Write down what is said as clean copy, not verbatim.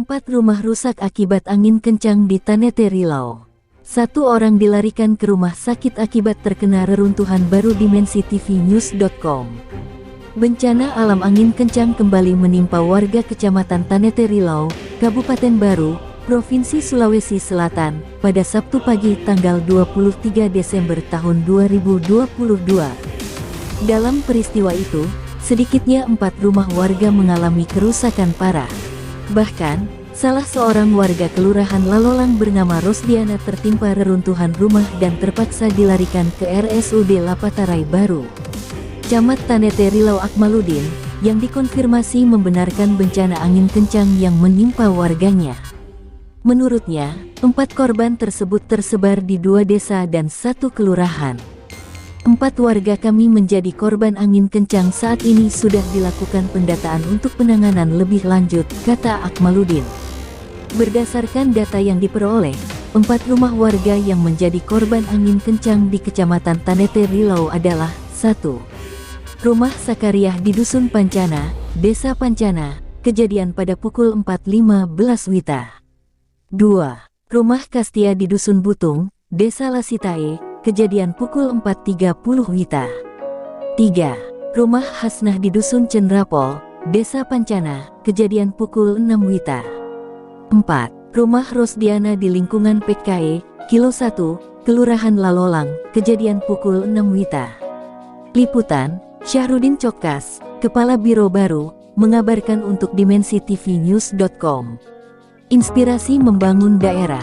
4 rumah rusak akibat angin kencang di Tanete Rilau. 1 orang dilarikan ke rumah sakit akibat terkena reruntuhan baru. Dimensi TV News.com. Bencana alam angin kencang kembali menimpa warga Kecamatan Tanete Rilau, Kabupaten Baru, Provinsi Sulawesi Selatan, pada Sabtu pagi tanggal 23 Desember tahun 2022. Dalam peristiwa itu, sedikitnya 4 rumah warga mengalami kerusakan parah. Bahkan, salah seorang warga Kelurahan Lalolang bernama Rosdiana tertimpa reruntuhan rumah dan terpaksa dilarikan ke RSUD Lapatarai Baru. Camat Tanete Rilau Akmaludin, yang dikonfirmasi membenarkan bencana angin kencang yang menimpa warganya. Menurutnya, 4 korban tersebut tersebar di 2 desa dan 1 kelurahan. 4 warga kami menjadi korban angin kencang. Saat ini sudah dilakukan pendataan untuk penanganan lebih lanjut, kata Akmaludin. Berdasarkan data yang diperoleh, 4 rumah warga yang menjadi korban angin kencang di Kecamatan Tanete Rilau adalah: 1. Rumah Sakariah di Dusun Pancana, Desa Pancana, kejadian pada pukul 4.15 WITA. 2. Rumah Kastia di Dusun Butung, Desa Lasitae, kejadian pukul 4.30 WITA. 3. Rumah Hasnah di Dusun Cenrapol, Desa Pancana, kejadian pukul 6 WITA. 4. Rumah Rosdiana di lingkungan PKE, Kilo 1, Kelurahan Lalolang, kejadian pukul 6 WITA. Liputan, Syahrudin Cokas, Kepala Biro Baru, mengabarkan untuk Dimensi TV News.com. Inspirasi membangun daerah.